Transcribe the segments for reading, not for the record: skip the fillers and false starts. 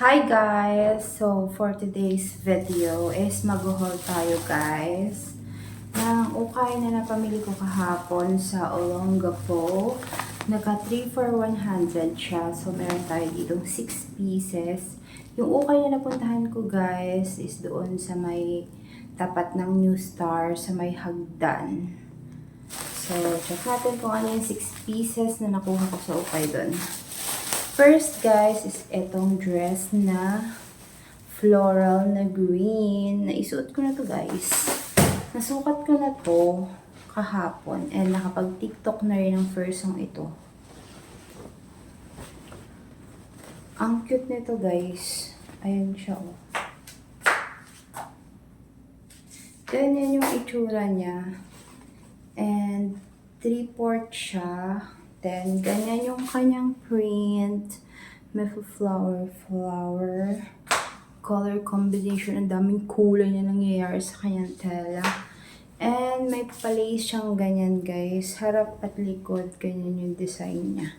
Hi guys! So for today's video is mag-haul tayo guys ng ukay na napamili ko kahapon sa Olongapo. Naka 3 for 100 siya. So meron tayo ditong 6 pieces. Yung ukay na napuntahan ko guys is doon sa may tapat ng New Star sa may hagdan. So check natin kung ano yung 6 pieces na nakuha ko sa ukay doon. First guys is etong dress na floral na green. Naisuot ko na to guys. Nasukat ko na to kahapon and nakapag-tiktok na rin ang first song ito. Ang cute nito guys. Ayan siya oh. Ganyan yung itsura niya. And 3/4 siya. Then, ganyan yung kanyang print. May flower. Color combination. Ang daming kulay na nangyayari sa kanyang tela. And may pa-lace siyang ganyan guys. Harap at likod. Ganyan yung design niya.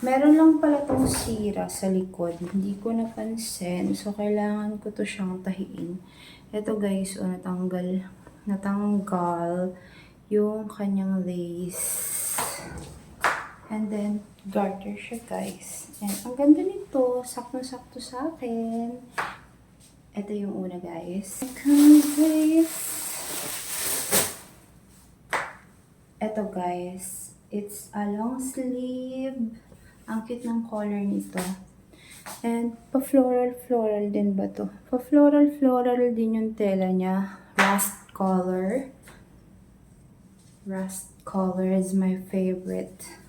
Meron lang pala tong sira sa likod. Hindi ko napansin. So, kailangan ko to siyang tahiin. Ito guys, natanggal yung kanyang lace. And then, garter siya guys. And ang ganda nito. Sakto-sakto sa akin. Ito yung una guys. Ito guys. It's a long sleeve. Ang cute ng color nito. And pa-floral din ba to? Pa-floral din yung tela niya. Rust color. Rust color is my favorite.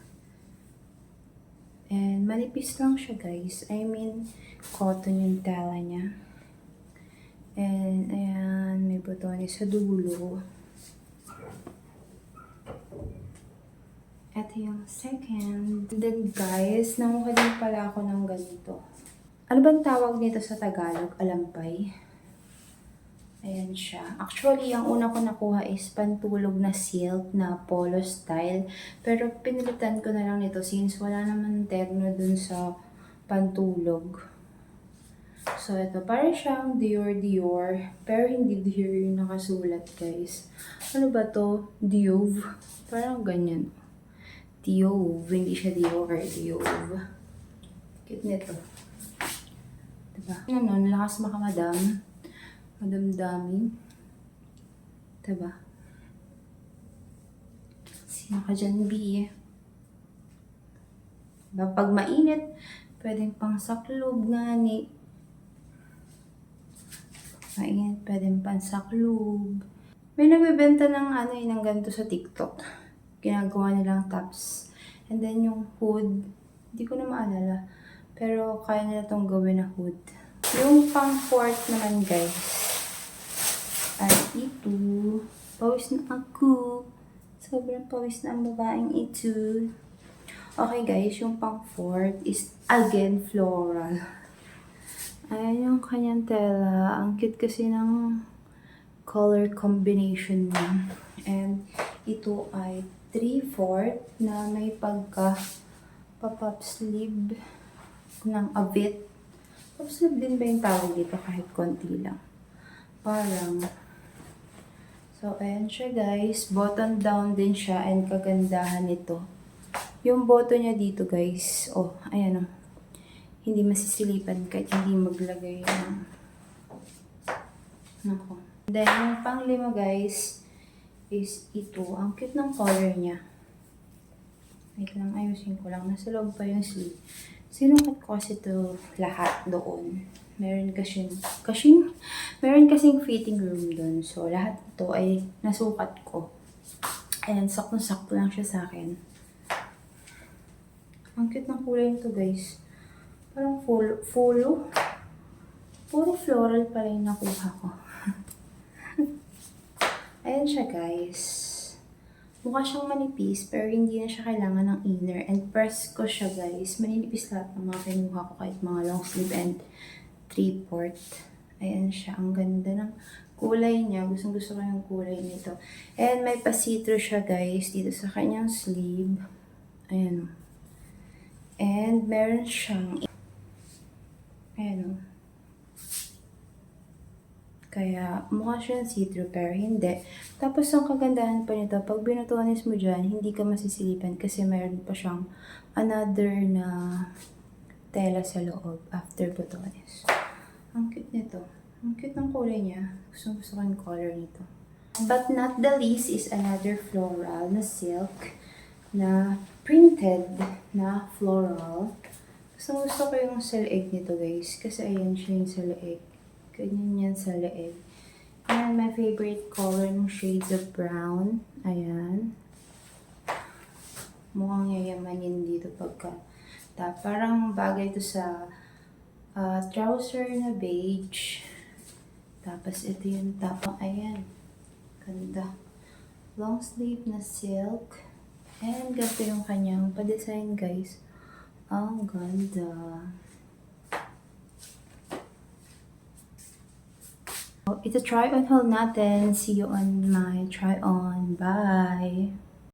And manipis lang siya guys. I mean, cotton yung tela niya. And ayan, may botones sa dulo. Ito yung second. Then guys, nanguha din pala ako ng ganito. Ano bang tawag nito sa Tagalog? Alampay. Ayan siya. Actually, ang una ko nakuha is pantulog na silk na polo style. Pero pinilitan ko na lang nito since wala naman terno dun sa pantulog. So, ito. Para siyang Dior. Pero hindi Dior yung nakasulat, guys. Ano ba to? Diove. Parang ganyan. Diove. Hindi siya Dior. Diove. Cute nito. Diba? Ano, nalakas makamadam. Madamdamin. Diba? Sino ka dyan, B? Diba? Pag mainit, pwedeng pang saklob nga ni. Mainit, pwedeng pang saklob. May nagbebenta ng ganito sa TikTok. Ginagawa nilang tops. And then yung hood, hindi ko na maalala. Pero kaya nila itong gawin na hood. Yung pang fourth naman guys. At ito, pawis na ako. Sobrang pawis na ang babaeng ito. Okay guys, yung pang fourth is again floral. Ayan yung kanyang tela. Ang cute kasi ng color combination niya. And ito ay 3/4 na may pop sleeve ng abit. Pop sleeve din ba yung tawag dito kahit konti lang? Parang so, ayan siya guys. Button down din siya and kagandahan nito. Yung button niya dito guys. Oh, ayan oh. Hindi masisilipan kahit hindi maglagay ng nako. Then, yung pang-5 guys is ito. Ang cute ng color niya. Wait lang, ayusin ko lang. Nasa loob pa yung sleeve. Sinukat ko kasi ito lahat doon. Meron kasing fitting room doon. So, lahat ito ay nasukat ko. Ayan, sakto-sakto lang siya sa akin. Ang cute ng kulay nito, guys. Parang puro floral pala yung nakuha ko. Ayan siya, guys. Mukha siyang manipis, pero hindi na siya kailangan ng inner. And press ko siya, guys. Maninipis lahat ng mga kinuha ko kahit mga long sleeve and 3/4. Ayan siya. Ang ganda ng kulay niya. Gusto ko yung kulay nito. And may pa-see-through siya guys dito sa kanyang sleeve. Ayan. And meron siyang Ayan o. Kaya mukha siyang see-through pero hindi. Tapos ang kagandahan pa nito, pag binutonis mo dyan, hindi ka masisilipan kasi mayroon pa siyang another na tela sa loob after butones. Ang cute nito. Ang cute ng kulay niya. Gusto ko yung color nito. But not the least is another floral na silk na printed na floral. Gusto ko yung sa leeg nito guys. Kasi ayan siya yung sa leeg. Ganyan yan sa leeg. Ayan, my favorite color ng shades of brown. Ayan. Mukhang yayamanin dito pagka. Parang bagay ito sa trouser na beige. Tapos ito yung top. Ayan. Ganda. Long sleeve na silk. And ganito yung kanyang pa-design guys. Ang ganda. Ito try on haul natin. See you on my try on. Bye!